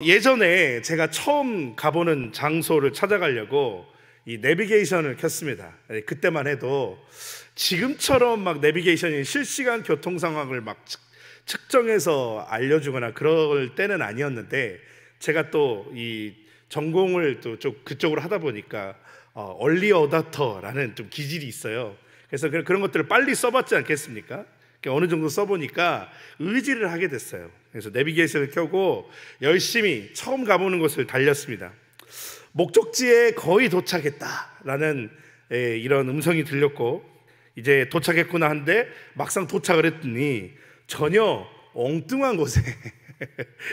예전에 제가 처음 가보는 장소를 찾아가려고 이 내비게이션을 켰습니다. 그때만 해도 지금처럼 막 내비게이션이 실시간 교통 상황을 막 측정해서 알려주거나 그럴 때는 아니었는데, 제가 또 이 전공을 또 좀 그쪽으로 하다 보니까 얼리 어답터라는 좀 기질이 있어요. 그래서 그런 것들을 빨리 써봤지 않겠습니까? 어느 정도 써보니까 의지를 하게 됐어요. 그래서 내비게이션을 켜고 열심히 처음 가보는 곳을 달렸습니다. 목적지에 거의 도착했다라는 이런 음성이 들렸고, 이제 도착했구나 한데 막상 도착을 했더니 전혀 엉뚱한 곳에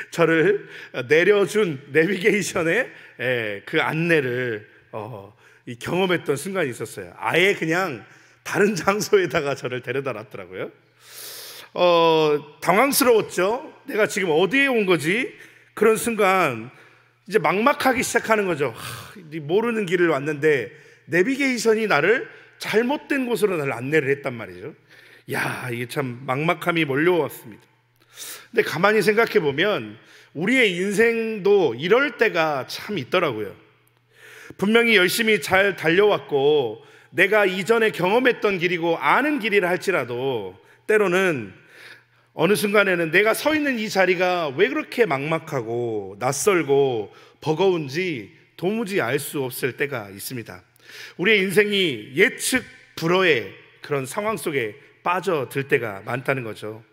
저를 내려준 내비게이션의 그 안내를 경험했던 순간이 있었어요. 아예 그냥 다른 장소에다가 저를 데려다 놨더라고요. 당황스러웠죠. 내가 지금 어디에 온 거지? 그런 순간 이제 막막하기 시작하는 거죠. 모르는 길을 왔는데 내비게이션이 나를 잘못된 곳으로 나를 안내를 했단 말이죠. 이게 참 막막함이 몰려왔습니다. 근데 가만히 생각해 보면 우리의 인생도 이럴 때가 참 있더라고요. 분명히 열심히 잘 달려왔고 내가 이전에 경험했던 길이고 아는 길이라 할지라도 때로는 어느 순간에는 내가 서 있는 이 자리가 왜 그렇게 막막하고 낯설고 버거운지 도무지 알 수 없을 때가 있습니다. 우리의 인생이 예측 불허의 그런 상황 속에 빠져들 때가 많다는 거죠.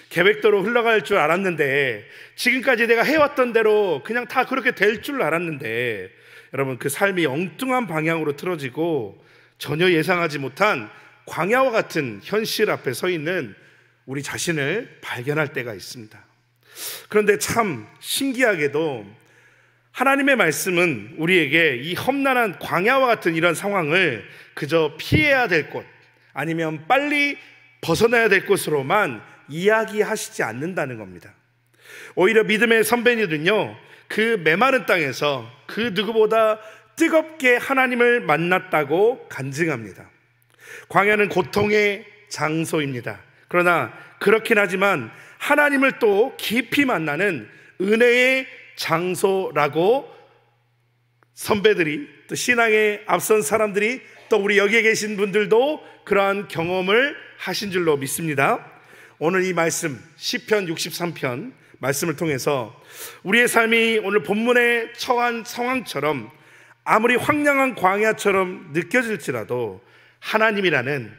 계획대로 흘러갈 줄 알았는데, 지금까지 내가 해왔던 대로 그냥 다 그렇게 될 줄 알았는데, 여러분, 그 삶이 엉뚱한 방향으로 틀어지고 전혀 예상하지 못한 광야와 같은 현실 앞에 서 있는 우리 자신을 발견할 때가 있습니다. 그런데 참 신기하게도 하나님의 말씀은 우리에게 이 험난한 광야와 같은 이런 상황을 그저 피해야 될 곳, 아니면 빨리 벗어나야 될 곳으로만 이야기하시지 않는다는 겁니다. 오히려 믿음의 선배님들은요, 그 메마른 땅에서 그 누구보다 뜨겁게 하나님을 만났다고 간증합니다. 광야는 고통의 장소입니다. 그러나 그렇긴 하지만 하나님을 또 깊이 만나는 은혜의 장소라고 선배들이, 또 신앙에 앞선 사람들이, 또 우리 여기에 계신 분들도 그러한 경험을 하신 줄로 믿습니다. 오늘 이 말씀 시편 63편 말씀을 통해서 우리의 삶이 오늘 본문에 처한 상황처럼 아무리 황량한 광야처럼 느껴질지라도 하나님이라는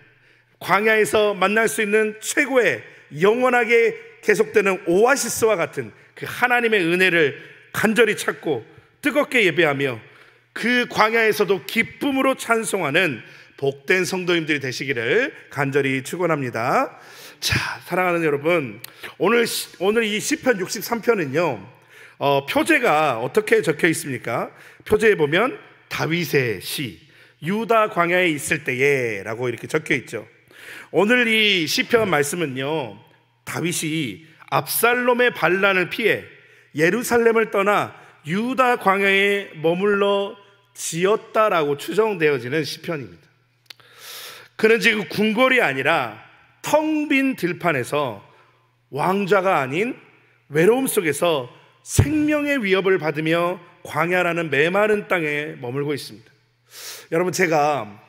광야에서 만날 수 있는 최고의 영원하게 계속되는 오아시스와 같은 그 하나님의 은혜를 간절히 찾고 뜨겁게 예배하며 그 광야에서도 기쁨으로 찬송하는 복된 성도님들이 되시기를 간절히 축원합니다. 자, 사랑하는 여러분, 오늘 이 시편 63편은요 표제가 어떻게 적혀 있습니까? 표제에 보면 다윗의 시, 유다 광야에 있을 때에 라고 이렇게 적혀 있죠. 오늘 이 시편 말씀은요, 다윗이 압살롬의 반란을 피해 예루살렘을 떠나 유다 광야에 머물러 지었다라고 추정되어지는 시편입니다. 그는 지금 궁궐이 아니라 텅 빈 들판에서 왕좌가 아닌 외로움 속에서 생명의 위협을 받으며 광야라는 메마른 땅에 머물고 있습니다. 여러분, 제가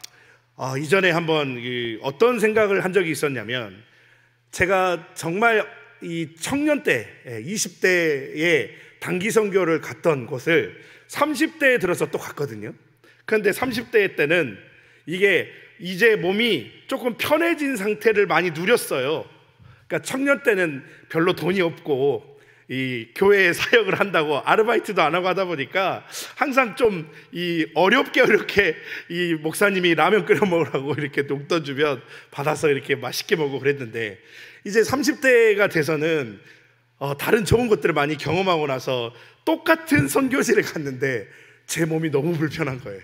이전에 한번 어떤 생각을 한 적이 있었냐면, 제가 정말 이 청년 때 20대에 단기 선교를 갔던 곳을 30대에 들어서 또 갔거든요. 그런데 30대 때는 이게 이제 몸이 조금 편해진 상태를 많이 누렸어요. 그러니까 청년 때는 별로 돈이 없고 이 교회에 사역을 한다고 아르바이트도 안 하고 하다 보니까 항상 좀 이 어렵게 이 목사님이 라면 끓여 먹으라고 이렇게 용돈 주면 받아서 이렇게 맛있게 먹고 그랬는데, 이제 30대가 돼서는 다른 좋은 것들을 많이 경험하고 나서 똑같은 선교지를 갔는데 제 몸이 너무 불편한 거예요.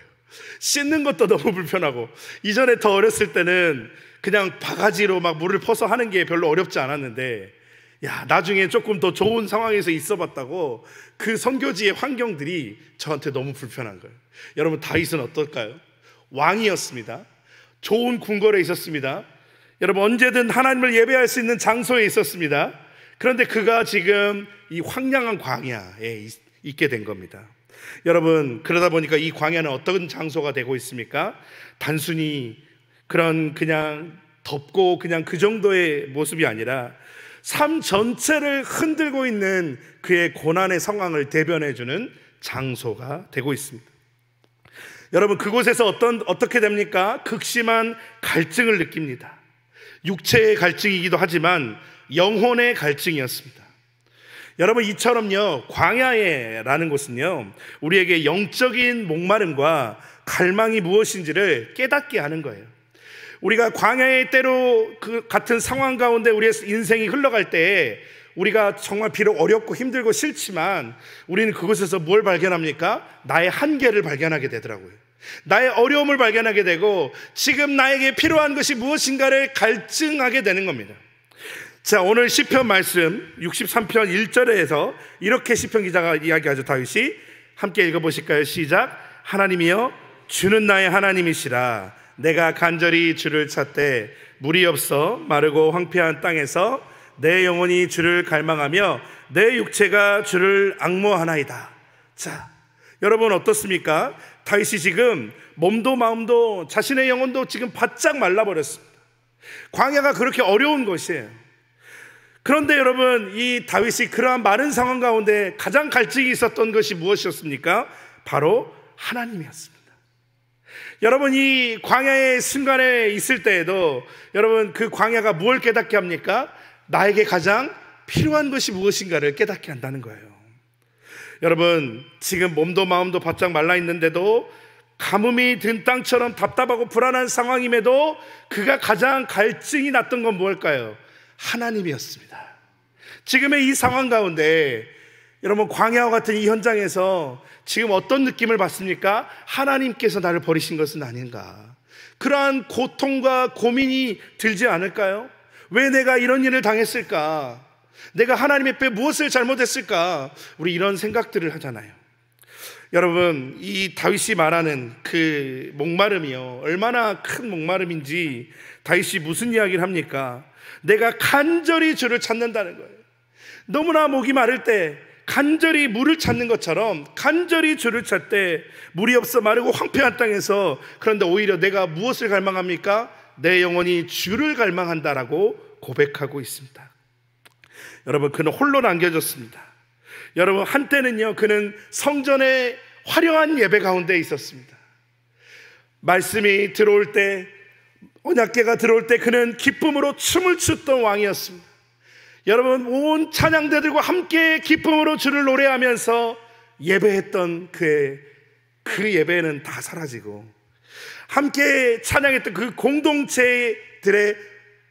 씻는 것도 너무 불편하고, 이전에 더 어렸을 때는 그냥 바가지로 막 물을 퍼서 하는 게 별로 어렵지 않았는데, 나중에 조금 더 좋은 상황에서 있어 봤다고 그 선교지의 환경들이 저한테 너무 불편한 거예요. 여러분, 다윗은 어떨까요? 왕이었습니다. 좋은 궁궐에 있었습니다. 여러분, 언제든 하나님을 예배할 수 있는 장소에 있었습니다. 그런데 그가 지금 이 황량한 광야에 있게 된 겁니다. 여러분, 그러다 보니까 이 광야는 어떤 장소가 되고 있습니까? 단순히 그냥 덥고 그냥 그 정도의 모습이 아니라 삶 전체를 흔들고 있는 그의 고난의 상황을 대변해주는 장소가 되고 있습니다. 여러분, 그곳에서 어떻게 됩니까? 극심한 갈증을 느낍니다. 육체의 갈증이기도 하지만 영혼의 갈증이었습니다. 여러분, 이처럼요, 광야라는 곳은요, 우리에게 영적인 목마름과 갈망이 무엇인지를 깨닫게 하는 거예요. 우리가 광야의 때로 그 같은 상황 가운데 우리의 인생이 흘러갈 때 우리가 정말 비록 어렵고 힘들고 싫지만 우리는 그곳에서 뭘 발견합니까? 나의 한계를 발견하게 되더라고요. 나의 어려움을 발견하게 되고 지금 나에게 필요한 것이 무엇인가를 갈증하게 되는 겁니다. 자, 오늘 시편 말씀 63편 1절에서 이렇게 시편 기자가 이야기하죠. 다윗이 함께 읽어보실까요? 시작. 하나님이여 주는 나의 하나님이시라. 내가 간절히 주를 찾되 물이 없어 마르고 황폐한 땅에서 내 영혼이 주를 갈망하며 내 육체가 주를 앙모하나이다. 자, 여러분 어떻습니까? 다윗이 지금 몸도 마음도 자신의 영혼도 지금 바짝 말라버렸습니다. 광야가 그렇게 어려운 것이에요. 그런데 여러분, 이 다윗이 그러한 마른 상황 가운데 가장 갈증이 있었던 것이 무엇이었습니까? 바로 하나님이었습니다. 여러분, 이 광야의 순간에 있을 때에도 여러분, 그 광야가 무엇을 깨닫게 합니까? 나에게 가장 필요한 것이 무엇인가를 깨닫게 한다는 거예요. 여러분, 지금 몸도 마음도 바짝 말라 있는데도 가뭄이 든 땅처럼 답답하고 불안한 상황임에도 그가 가장 갈증이 났던 건 무엇일까요? 하나님이었습니다. 지금의 이 상황 가운데 여러분, 광야와 같은 이 현장에서 지금 어떤 느낌을 받습니까? 하나님께서 나를 버리신 것은 아닌가, 그러한 고통과 고민이 들지 않을까요? 왜 내가 이런 일을 당했을까? 내가 하나님 앞에 무엇을 잘못했을까? 우리 이런 생각들을 하잖아요. 여러분, 이 다윗이 말하는 그 목마름이요, 얼마나 큰 목마름인지 다윗이 무슨 이야기를 합니까? 내가 간절히 주를 찾는다는 거예요. 너무나 목이 마를 때 간절히 물을 찾는 것처럼 간절히 주를 찾되 물이 없어 마르고 황폐한 땅에서, 그런데 오히려 내가 무엇을 갈망합니까? 내 영혼이 주를 갈망한다라고 고백하고 있습니다. 여러분, 그는 홀로 남겨졌습니다. 여러분, 한때는요, 그는 성전의 화려한 예배 가운데 있었습니다. 말씀이 들어올 때, 언약궤가 들어올 때 그는 기쁨으로 춤을 췄던 왕이었습니다. 여러분, 온 찬양대들과 함께 기쁨으로 주를 노래하면서 예배했던 그 예배는 다 사라지고, 함께 찬양했던 그 공동체들의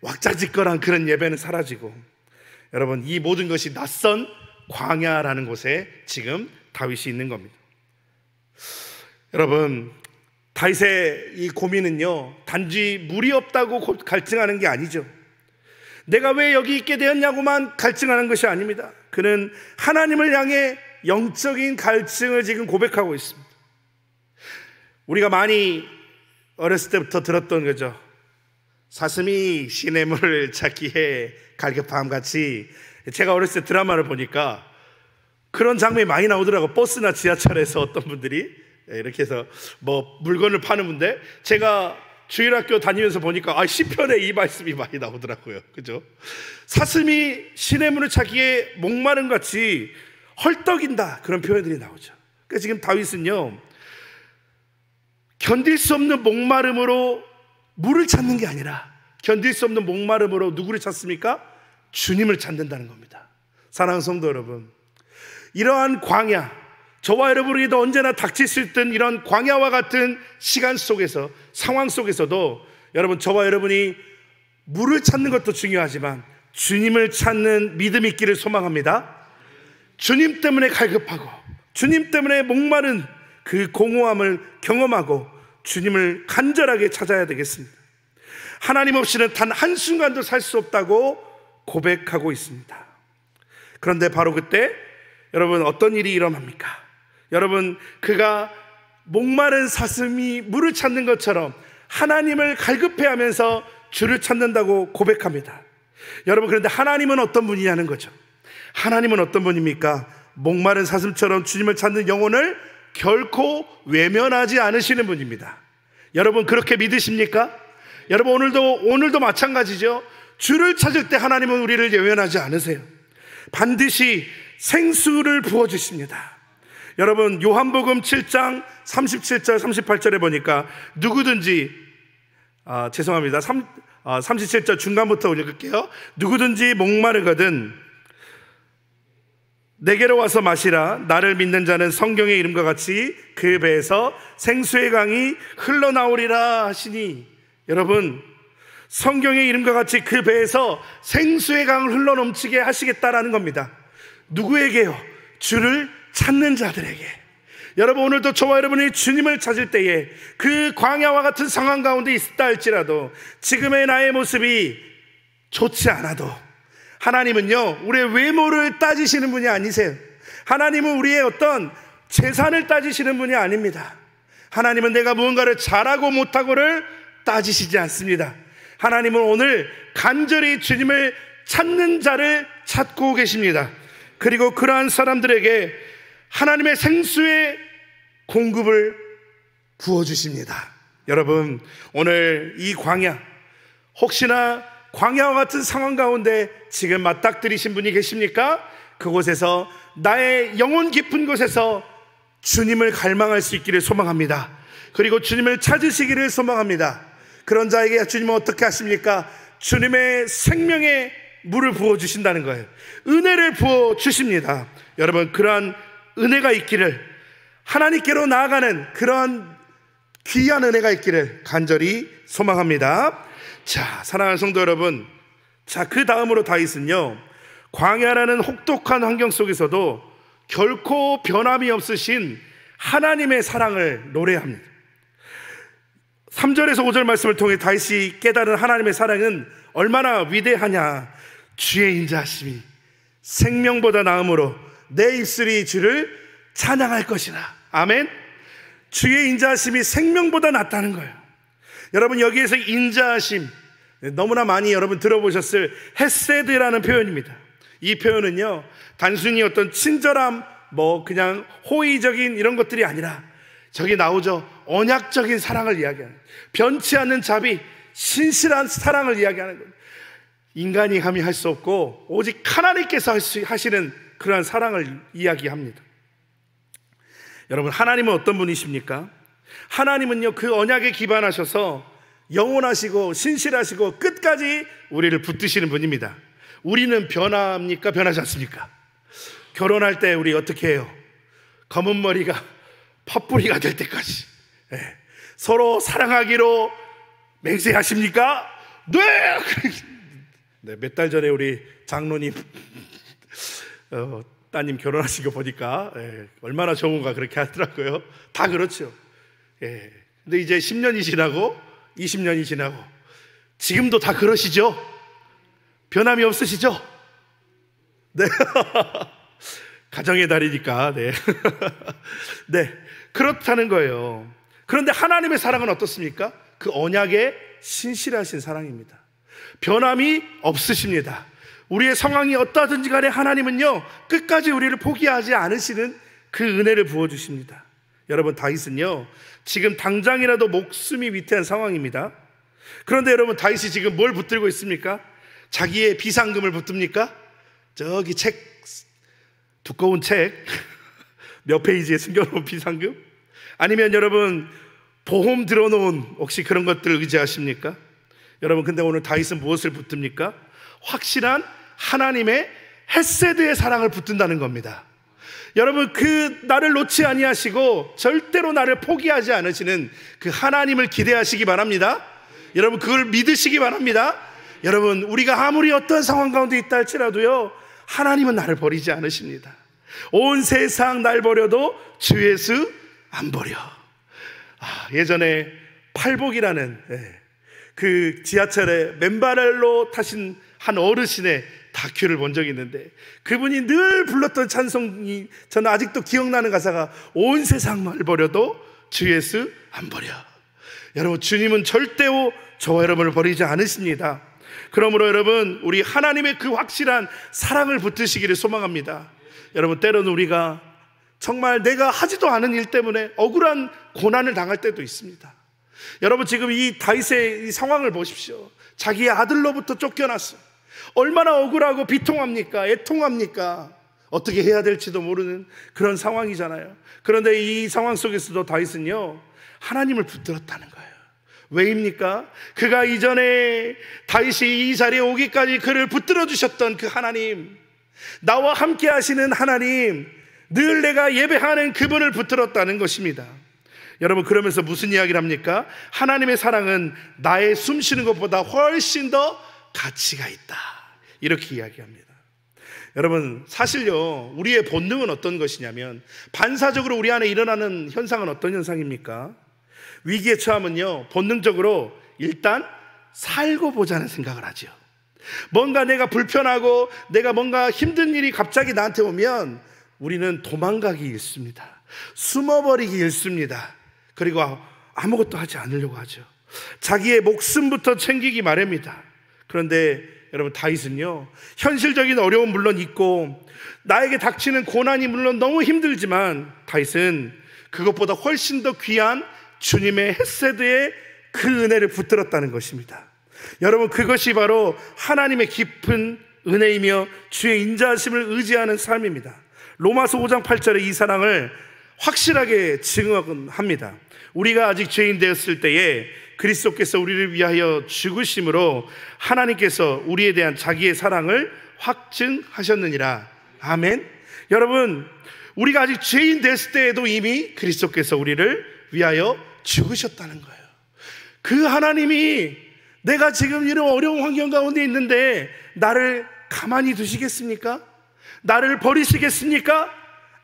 왁자지껄한 그런 예배는 사라지고, 여러분, 이 모든 것이 낯선 광야라는 곳에 지금 다윗이 있는 겁니다. 여러분, 다윗의 이 고민은요, 단지 물이 없다고 갈증하는 게 아니죠. 내가 왜 여기 있게 되었냐고만 갈증하는 것이 아닙니다. 그는 하나님을 향해 영적인 갈증을 지금 고백하고 있습니다. 우리가 많이 어렸을 때부터 들었던 거죠. 사슴이 시냇물을 찾기에 갈급함 같이. 제가 어렸을 때 드라마를 보니까 그런 장면이 많이 나오더라고요. 버스나 지하철에서 어떤 분들이 이렇게 해서 뭐 물건을 파는 분인데, 제가 주일학교 다니면서 보니까 시편에 이 말씀이 많이 나오더라고요. 그죠? 사슴이 시냇물을 찾기에 목마름 같이 헐떡인다, 그런 표현들이 나오죠. 그러니까 지금 다윗은요, 견딜 수 없는 목마름으로 물을 찾는 게 아니라 견딜 수 없는 목마름으로 누구를 찾습니까? 주님을 찾는다는 겁니다. 사랑하는 성도 여러분, 이러한 광야, 저와 여러분에게도 언제나 닥칠 수 있던 이런 광야와 같은 시간 속에서, 상황 속에서도 여러분, 저와 여러분이 물을 찾는 것도 중요하지만 주님을 찾는 믿음이 있기를 소망합니다. 주님 때문에 갈급하고 주님 때문에 목마른 그 공허함을 경험하고 주님을 간절하게 찾아야 되겠습니다. 하나님 없이는 단 한순간도 살 수 없다고 고백하고 있습니다. 그런데 바로 그때 여러분, 어떤 일이 일어납니까? 여러분, 그가 목마른 사슴이 물을 찾는 것처럼 하나님을 갈급해하면서 주를 찾는다고 고백합니다. 여러분, 그런데 하나님은 어떤 분이냐는 거죠. 하나님은 어떤 분입니까? 목마른 사슴처럼 주님을 찾는 영혼을 결코 외면하지 않으시는 분입니다. 여러분 그렇게 믿으십니까? 여러분 오늘도 마찬가지죠. 주를 찾을 때 하나님은 우리를 외면하지 않으세요. 반드시 생수를 부어주십니다. 여러분 요한복음 7장 37절 38절에 보니까 누구든지 37절 중간부터 읽을게요. 누구든지 목마르거든 내게로 와서 마시라. 나를 믿는 자는 성경의 이름과 같이 그 배에서 생수의 강이 흘러나오리라 하시니, 여러분 성경의 이름과 같이 그 배에서 생수의 강을 흘러넘치게 하시겠다라는 겁니다. 누구에게요? 주를 찾는 자들에게. 여러분 오늘도 저와 여러분이 주님을 찾을 때에 그 광야와 같은 상황 가운데 있다 할지라도 지금의 나의 모습이 좋지 않아도 하나님은요 우리의 외모를 따지시는 분이 아니세요. 하나님은 우리의 어떤 재산을 따지시는 분이 아닙니다. 하나님은 내가 무언가를 잘하고 못하고를 따지시지 않습니다. 하나님은 오늘 간절히 주님을 찾는 자를 찾고 계십니다. 그리고 그러한 사람들에게 하나님의 생수의 공급을 부어주십니다. 여러분 오늘 이 광야, 혹시나 광야와 같은 상황 가운데 지금 맞닥뜨리신 분이 계십니까? 그곳에서 나의 영혼 깊은 곳에서 주님을 갈망할 수 있기를 소망합니다. 그리고 주님을 찾으시기를 소망합니다. 그런 자에게 주님은 어떻게 하십니까? 주님의 생명의 물을 부어주신다는 거예요. 은혜를 부어주십니다. 여러분 그러한 은혜가 있기를, 하나님께로 나아가는 그러한 귀한 은혜가 있기를 간절히 소망합니다. 자, 사랑하는 성도 여러분, 자, 그 다음으로 다윗은요 광야라는 혹독한 환경 속에서도 결코 변함이 없으신 하나님의 사랑을 노래합니다. 3절에서 5절 말씀을 통해 다윗이 깨달은 하나님의 사랑은 얼마나 위대하냐. 주의 인자하심이 생명보다 나음으로 내 입술이 주를 찬양할 것이라. 아멘. 주의 인자하심이 생명보다 낫다는 거예요. 여러분 여기에서 인자하심, 너무나 많이 여러분 들어보셨을 헤세드라는 표현입니다. 이 표현은요 단순히 어떤 친절함, 그냥 호의적인 이런 것들이 아니라 저기 나오죠, 언약적인 사랑을 이야기하는, 변치 않는 자비, 신실한 사랑을 이야기하는 겁니다. 인간이 감히 할 수 없고 오직 하나님께서 하시는 그러한 사랑을 이야기합니다. 여러분 하나님은 어떤 분이십니까? 하나님은요 그 언약에 기반하셔서 영원하시고 신실하시고 끝까지 우리를 붙드시는 분입니다. 우리는 변합니까? 변하지 않습니까? 결혼할 때 우리 어떻게 해요? 검은 머리가 팥뿌리가 될 때까지 서로 사랑하기로 맹세하십니까? 네! 몇 달 전에 우리 장로님 따님 결혼하신 거 보니까 얼마나 좋은가 그렇게 하더라고요. 다 그렇죠. 근데 이제 10년이 지나고 20년이 지나고 지금도 다 그러시죠? 변함이 없으시죠? 네. 가정의 달이니까. 네. 네. 그렇다는 거예요. 그런데 하나님의 사랑은 어떻습니까? 그 언약에 신실하신 사랑입니다. 변함이 없으십니다. 우리의 상황이 어떠하든지 간에 하나님은요 끝까지 우리를 포기하지 않으시는 그 은혜를 부어주십니다. 여러분 다윗은요 지금 당장이라도 목숨이 위태한 상황입니다. 그런데 여러분 다윗이 지금 뭘 붙들고 있습니까? 자기의 비상금을 붙듭니까? 저기 두꺼운 책 몇 페이지에 숨겨놓은 비상금? 아니면 여러분 보험 들어놓은 혹시 그런 것들을 의지하십니까? 여러분 근데 오늘 다윗은 무엇을 붙듭니까? 확실한 하나님의 헤세드의 사랑을 붙든다는 겁니다. 여러분 그 나를 놓지 아니하시고 절대로 나를 포기하지 않으시는 그 하나님을 기대하시기 바랍니다. 여러분 그걸 믿으시기 바랍니다. 여러분 우리가 아무리 어떤 상황 가운데 있다 할지라도요 하나님은 나를 버리지 않으십니다. 온 세상 날 버려도 주 예수 안 버려. 예전에 팔복이라는 그 지하철에 맨발로 타신 한 어르신의 다큐를 본 적이 있는데 그분이 늘 불렀던 찬송이 저는 아직도 기억나는 가사가 온 세상 날 버려도 주 예수 안 버려. 여러분 주님은 절대로 저와 여러분을 버리지 않으십니다. 그러므로 여러분 우리 하나님의 그 확실한 사랑을 붙드시기를 소망합니다. 여러분, 때로는 우리가 정말 내가 하지도 않은 일 때문에 억울한 고난을 당할 때도 있습니다. 여러분, 지금 이 다윗의 이 상황을 보십시오. 자기의 아들로부터 쫓겨났어. 얼마나 억울하고 비통합니까? 애통합니까? 어떻게 해야 될지도 모르는 그런 상황이잖아요. 그런데 이 상황 속에서도 다윗은요, 하나님을 붙들었다는 거예요. 왜입니까? 그가 이전에 다윗이 이 자리에 오기까지 그를 붙들어 주셨던 그 하나님, 나와 함께 하시는 하나님, 늘 내가 예배하는 그분을 붙들었다는 것입니다. 여러분, 그러면서 무슨 이야기를 합니까? 하나님의 사랑은 나의 숨쉬는 것보다 훨씬 더 가치가 있다, 이렇게 이야기합니다. 여러분, 사실요, 우리의 본능은 어떤 것이냐면, 반사적으로 우리 안에 일어나는 현상은 어떤 현상입니까? 위기에 처하면요, 본능적으로 일단 살고 보자는 생각을 하죠. 뭔가 내가 불편하고 내가 뭔가 힘든 일이 갑자기 나한테 오면 우리는 도망가기 일쑤입니다. 숨어버리기 일쑤입니다. 그리고 아무것도 하지 않으려고 하죠. 자기의 목숨부터 챙기기 마련입니다. 그런데 여러분, 다윗은요, 현실적인 어려움 물론 있고 나에게 닥치는 고난이 물론 너무 힘들지만 다윗은 그것보다 훨씬 더 귀한 주님의 헤세드의 그 은혜를 붙들었다는 것입니다. 여러분, 그것이 바로 하나님의 깊은 은혜이며 주의 인자하심을 의지하는 삶입니다. 로마서 5장 8절에 이 사랑을 확실하게 증언합니다. 우리가 아직 죄인 되었을 때에 그리스도께서 우리를 위하여 죽으심으로 하나님께서 우리에 대한 자기의 사랑을 확증하셨느니라. 아멘. 여러분, 우리가 아직 죄인 됐을 때에도 이미 그리스도께서 우리를 위하여 죽으셨다는 거예요. 그 하나님이 내가 지금 이런 어려운 환경 가운데 있는데 나를 가만히 두시겠습니까? 나를 버리시겠습니까?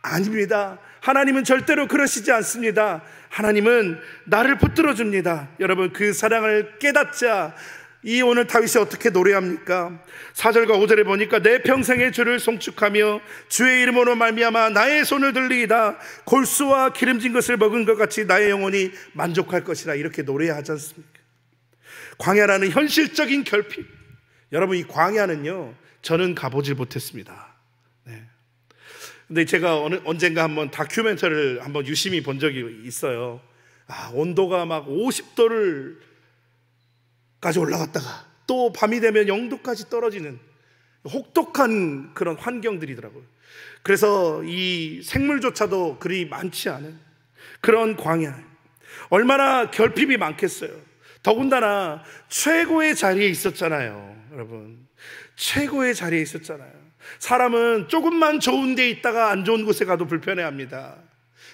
아닙니다. 하나님은 절대로 그러시지 않습니다. 하나님은 나를 붙들어 줍니다. 여러분, 그 사랑을 깨닫자 이 오늘 다윗이 어떻게 노래합니까? 4절과 5절에 보니까 내 평생의 주를 송축하며 주의 이름으로 말미암아 나의 손을 들리이다. 골수와 기름진 것을 먹은 것 같이 나의 영혼이 만족할 것이라, 이렇게 노래하지 않습니까? 광야라는 현실적인 결핍, 여러분, 이 광야는요, 저는 가보질 못했습니다. 근데 제가 언젠가 한번 다큐멘터리를 한번 유심히 본 적이 있어요. 온도가 막 50도를 까지 올라갔다가 또 밤이 되면 0도까지 떨어지는 혹독한 그런 환경들이더라고요. 그래서 이 생물조차도 그리 많지 않은 그런 광야, 얼마나 결핍이 많겠어요. 더군다나 최고의 자리에 있었잖아요. 여러분, 최고의 자리에 있었잖아요. 사람은 조금만 좋은 데 있다가 안 좋은 곳에 가도 불편해합니다.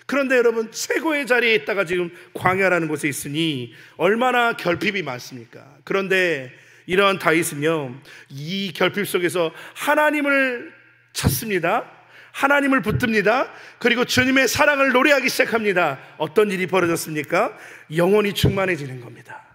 그런데 여러분, 최고의 자리에 있다가 지금 광야라는 곳에 있으니 얼마나 결핍이 많습니까? 그런데 이러한 다윗은요, 이 결핍 속에서 하나님을 찾습니다. 하나님을 붙듭니다. 그리고 주님의 사랑을 노래하기 시작합니다. 어떤 일이 벌어졌습니까? 영혼이 충만해지는 겁니다.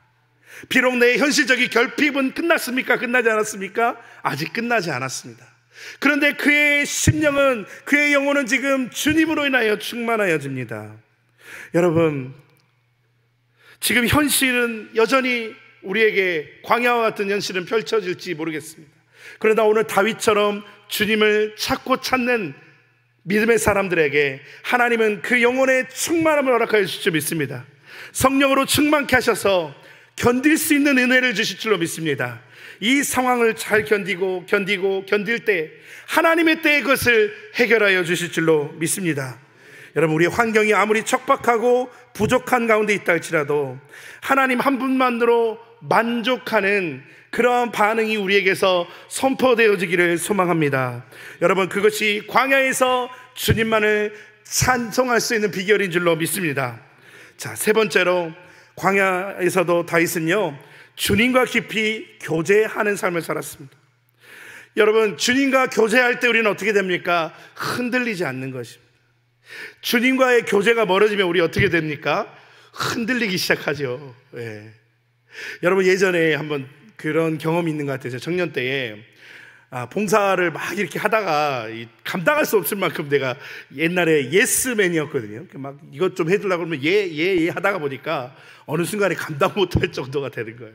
비록 내 현실적인 결핍은 끝났습니까? 끝나지 않았습니까? 아직 끝나지 않았습니다. 그런데 그의 심령은, 그의 영혼은 지금 주님으로 인하여 충만하여집니다. 여러분, 지금 현실은 여전히 우리에게 광야와 같은 현실은 펼쳐질지 모르겠습니다. 그러나 오늘 다윗처럼 주님을 찾고 찾는 믿음의 사람들에게 하나님은 그 영혼의 충만함을 허락하여 주실 줄 믿습니다. 성령으로 충만케 하셔서 견딜 수 있는 은혜를 주실 줄로 믿습니다. 이 상황을 잘 견딜 때 하나님의 때에 그것을 해결하여 주실 줄로 믿습니다. 여러분, 우리의 환경이 아무리 척박하고 부족한 가운데 있다 할지라도 하나님 한 분만으로 만족하는 그러한 반응이 우리에게서 선포되어지기를 소망합니다. 여러분, 그것이 광야에서 주님만을 찬송할 수 있는 비결인 줄로 믿습니다. 자, 세 번째로, 광야에서도 다윗은요, 주님과 깊이 교제하는 삶을 살았습니다. 여러분, 주님과 교제할 때 우리는 어떻게 됩니까? 흔들리지 않는 것입니다. 주님과의 교제가 멀어지면 우리 어떻게 됩니까? 흔들리기 시작하죠. 여러분, 예전에 한번 그런 경험이 있는 것 같아요. 청년 때에 봉사를 막 이렇게 하다가 감당할 수 없을 만큼 내가 옛날에 예스맨이었거든요. 막 이것 좀 해주려고 그러면 예 하다가 보니까 어느 순간에 감당 못할 정도가 되는 거예요.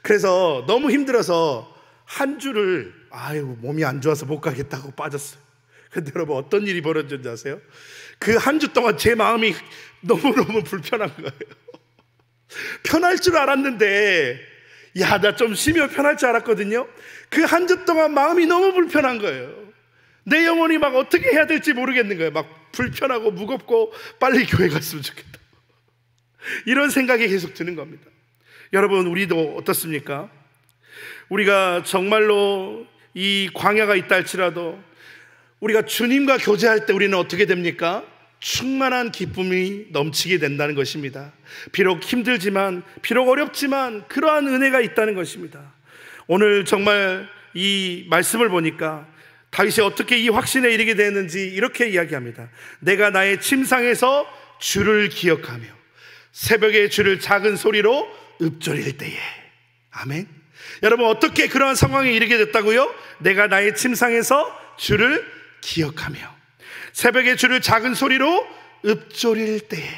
그래서 너무 힘들어서 한 주를 몸이 안 좋아서 못 가겠다고 빠졌어요. 근데 여러분 어떤 일이 벌어졌는지 아세요? 그 한 주 동안 제 마음이 너무너무 불편한 거예요. 편할 줄 알았는데, 야, 나 좀 쉬면 편할 줄 알았거든요. 그 한 주 동안 마음이 너무 불편한 거예요. 내 영혼이 막 어떻게 해야 될지 모르겠는 거예요. 막 불편하고 무겁고 빨리 교회 갔으면 좋겠다, 이런 생각이 계속 드는 겁니다. 여러분, 우리도 어떻습니까? 우리가 정말로 이 광야가 있다 할지라도 우리가 주님과 교제할 때 우리는 어떻게 됩니까? 충만한 기쁨이 넘치게 된다는 것입니다. 비록 힘들지만, 비록 어렵지만 그러한 은혜가 있다는 것입니다. 오늘 정말 이 말씀을 보니까 다윗이 어떻게 이 확신에 이르게 되었는지 이렇게 이야기합니다. 내가 나의 침상에서 주를 기억하며 새벽에 주를 작은 소리로 읊조릴 때에. 아멘. 여러분, 어떻게 그러한 상황에 이르게 됐다고요? 내가 나의 침상에서 주를 기억하며 새벽에 주를 작은 소리로 읊조릴 때에.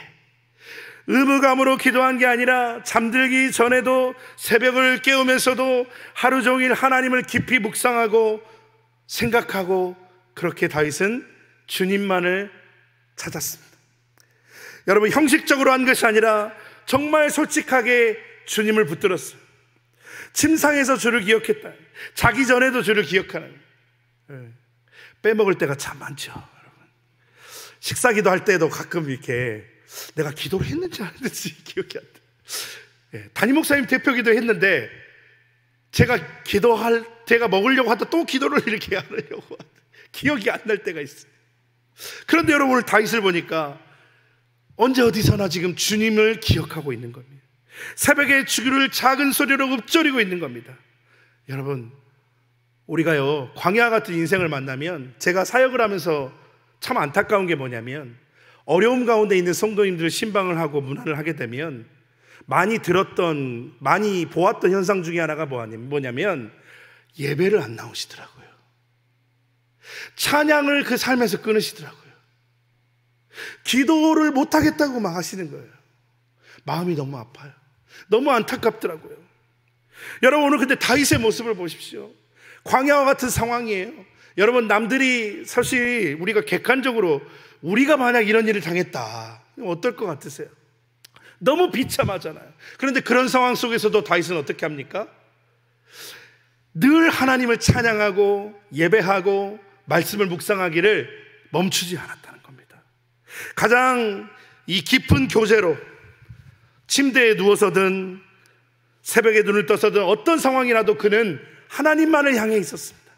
의무감으로 기도한 게 아니라 잠들기 전에도 새벽을 깨우면서도 하루 종일 하나님을 깊이 묵상하고 생각하고, 그렇게 다윗은 주님만을 찾았습니다. 여러분, 형식적으로 한 것이 아니라 정말 솔직하게 주님을 붙들었어요. 침상에서 주를 기억했다. 자기 전에도 주를 기억하는. 빼먹을 때가 참 많죠, 여러분. 식사기도 할 때도 가끔 이렇게 내가 기도를 했는지 안 했는지 기억이 안 돼. 담임 목사님 대표기도 했는데 제가 먹으려고 하다 또 기도를 이렇게 하려고 기억이 안 날 때가 있어요. 그런데 여러분, 오늘 다윗을 보니까 언제 어디서나 지금 주님을 기억하고 있는 겁니다. 새벽에 주를 작은 소리로 읊조리고 있는 겁니다. 여러분, 우리가요, 광야 같은 인생을 만나면, 제가 사역을 하면서 참 안타까운 게 뭐냐면, 어려움 가운데 있는 성도님들을 신방을 하고 문안을 하게 되면 많이 보았던 현상 중에 하나가 뭐냐면 예배를 안 나오시더라고요. 찬양을 그 삶에서 끊으시더라고요. 기도를 못하겠다고 막 하시는 거예요. 마음이 너무 아파요. 너무 안타깝더라고요. 여러분, 오늘 근데 다윗의 모습을 보십시오. 광야와 같은 상황이에요. 여러분, 남들이 사실 우리가 객관적으로 우리가 만약 이런 일을 당했다, 어떨 것 같으세요? 너무 비참하잖아요. 그런데 그런 상황 속에서도 다윗은 어떻게 합니까? 늘 하나님을 찬양하고 예배하고 말씀을 묵상하기를 멈추지 않았다는 겁니다. 가장 이 깊은 교제로 침대에 누워서든 새벽에 눈을 떠서든 어떤 상황이라도 그는 하나님만을 향해 있었습니다.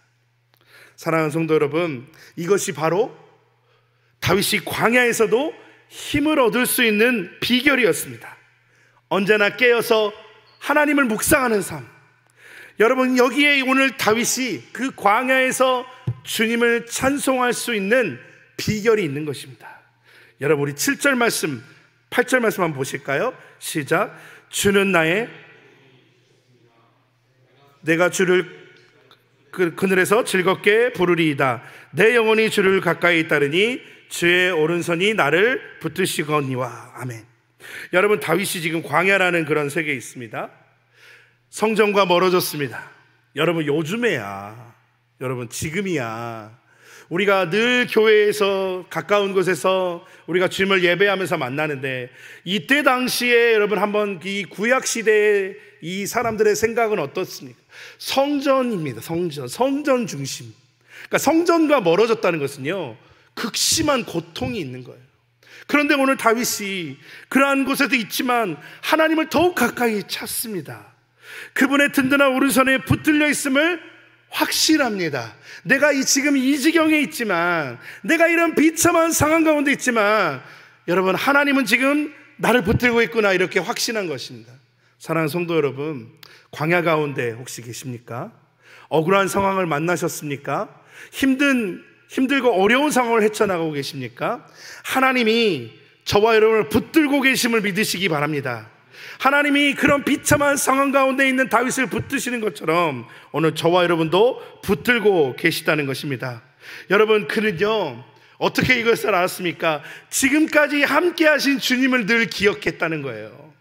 사랑하는 성도 여러분, 이것이 바로 다윗이 광야에서도 힘을 얻을 수 있는 비결이었습니다. 언제나 깨어서 하나님을 묵상하는 삶. 여러분, 여기에 오늘 다윗이 그 광야에서 주님을 찬송할 수 있는 비결이 있는 것입니다. 여러분, 우리 7절 말씀, 8절 말씀 한번 보실까요? 시작. 주는 내가 주를 그늘에서 즐겁게 부르리이다. 내 영혼이 주를 가까이 따르니 주의 오른손이 나를 붙드시거니와. 아멘. 여러분, 다윗이 지금 광야라는 그런 세계에 있습니다. 성전과 멀어졌습니다. 여러분, 요즘에야, 여러분, 지금이야 우리가 늘 교회에서 가까운 곳에서 우리가 주님을 예배하면서 만나는데, 이때 당시에 여러분 한번 이 구약 시대의 이 사람들의 생각은 어떻습니까? 성전입니다. 성전 중심. 그러니까 성전과 멀어졌다는 것은요, 극심한 고통이 있는 거예요. 그런데 오늘 다윗이 그러한 곳에도 있지만 하나님을 더욱 가까이 찾습니다. 그분의 든든한 오른손에 붙들려 있음을 확실합니다. 내가 지금 이 지경에 있지만, 내가 이런 비참한 상황 가운데 있지만, 여러분, 하나님은 지금 나를 붙들고 있구나, 이렇게 확신한 것입니다. 사랑하는 성도 여러분, 광야 가운데 혹시 계십니까? 억울한 상황을 만나셨습니까? 힘들고 어려운 상황을 헤쳐나가고 계십니까? 하나님이 저와 여러분을 붙들고 계심을 믿으시기 바랍니다. 하나님이 그런 비참한 상황 가운데 있는 다윗을 붙드시는 것처럼 오늘 저와 여러분도 붙들고 계시다는 것입니다. 여러분, 그는요, 어떻게 이것을 알았습니까? 지금까지 함께 하신 주님을 늘 기억했다는 거예요.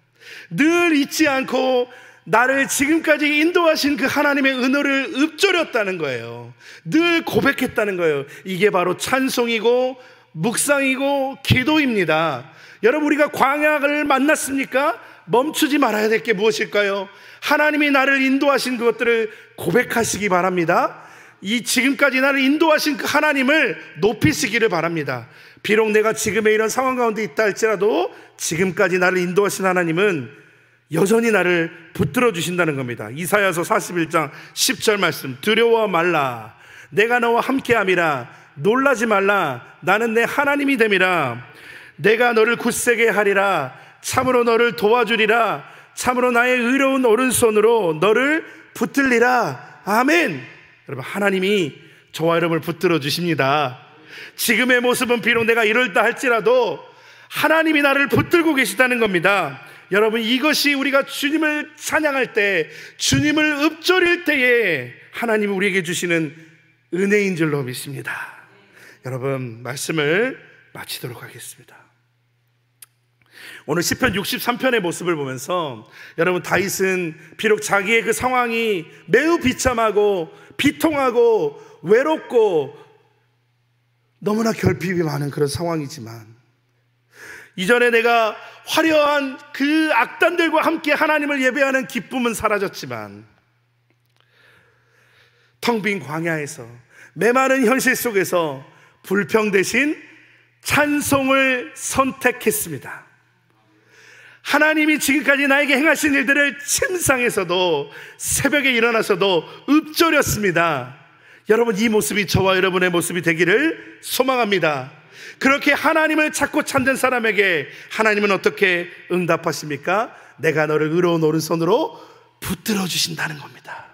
늘 잊지 않고 나를 지금까지 인도하신 그 하나님의 은혜를 읊조렸다는 거예요. 늘 고백했다는 거예요. 이게 바로 찬송이고 묵상이고 기도입니다. 여러분, 우리가 광야를 만났습니까? 멈추지 말아야 될 게 무엇일까요? 하나님이 나를 인도하신 그것들을 고백하시기 바랍니다. 이 지금까지 나를 인도하신 그 하나님을 높이시기를 바랍니다. 비록 내가 지금의 이런 상황 가운데 있다 할지라도 지금까지 나를 인도하신 하나님은 여전히 나를 붙들어 주신다는 겁니다. 이사야서 41장 10절 말씀, 두려워 말라, 내가 너와 함께함이라, 놀라지 말라, 나는 내 하나님이 됨이라, 내가 너를 굳세게 하리라, 참으로 너를 도와주리라, 참으로 나의 의로운 오른손으로 너를 붙들리라. 아멘. 여러분, 하나님이 저와 여러분을 붙들어 주십니다. 지금의 모습은 비록 내가 이럴다 할지라도 하나님이 나를 붙들고 계시다는 겁니다. 여러분, 이것이 우리가 주님을 찬양할 때, 주님을 읊조릴 때에 하나님이 우리에게 주시는 은혜인 줄로 믿습니다. 여러분, 말씀을 마치도록 하겠습니다. 오늘 시편 63편의 모습을 보면서 여러분, 다윗은 비록 자기의 그 상황이 매우 비참하고 비통하고 외롭고 너무나 결핍이 많은 그런 상황이지만, 이전에 내가 화려한 그 악단들과 함께 하나님을 예배하는 기쁨은 사라졌지만, 텅 빈 광야에서 메마른 현실 속에서 불평 대신 찬송을 선택했습니다. 하나님이 지금까지 나에게 행하신 일들을 침상에서도 새벽에 일어나서도 읊조렸습니다. 여러분, 이 모습이 저와 여러분의 모습이 되기를 소망합니다. 그렇게 하나님을 찾고 찾는 사람에게 하나님은 어떻게 응답하십니까? 내가 너를 의로운 오른손으로 붙들어 주신다는 겁니다.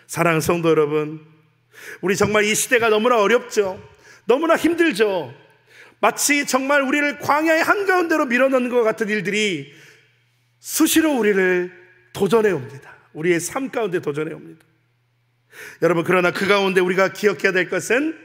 사랑하는 성도 여러분, 우리 정말 이 시대가 너무나 어렵죠. 너무나 힘들죠. 마치 정말 우리를 광야의 한가운데로 밀어넣는 것 같은 일들이 수시로 우리를 도전해 옵니다. 우리의 삶 가운데 도전해 옵니다. 여러분, 그러나 그 가운데 우리가 기억해야 될 것은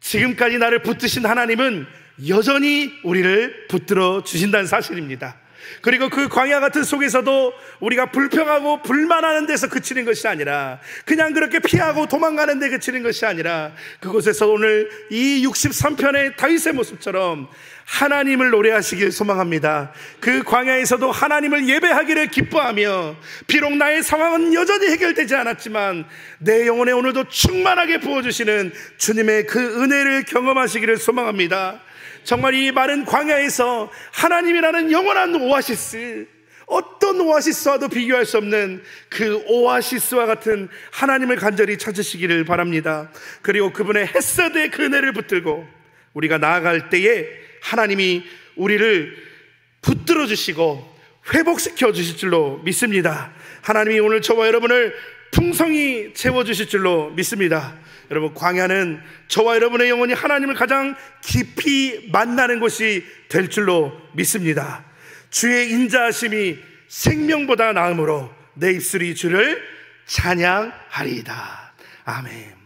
지금까지 나를 붙드신 하나님은 여전히 우리를 붙들어 주신다는 사실입니다. 그리고 그 광야 같은 속에서도 우리가 불평하고 불만하는 데서 그치는 것이 아니라, 그냥 그렇게 피하고 도망가는 데 그치는 것이 아니라, 그곳에서 오늘 이 63편의 다윗의 모습처럼 하나님을 노래하시길 소망합니다. 그 광야에서도 하나님을 예배하기를 기뻐하며, 비록 나의 상황은 여전히 해결되지 않았지만 내 영혼에 오늘도 충만하게 부어주시는 주님의 그 은혜를 경험하시기를 소망합니다. 정말 이 마른 광야에서 하나님이라는 영원한 오아시스, 어떤 오아시스와도 비교할 수 없는 그 오아시스와 같은 하나님을 간절히 찾으시기를 바랍니다. 그리고 그분의 헤세드의 그 은혜를 붙들고 우리가 나아갈 때에 하나님이 우리를 붙들어 주시고 회복시켜 주실 줄로 믿습니다. 하나님이 오늘 저와 여러분을 풍성히 채워주실 줄로 믿습니다. 여러분, 광야는 저와 여러분의 영혼이 하나님을 가장 깊이 만나는 곳이 될 줄로 믿습니다. 주의 인자하심이 생명보다 나음으로 내 입술이 주를 찬양하리이다. 아멘.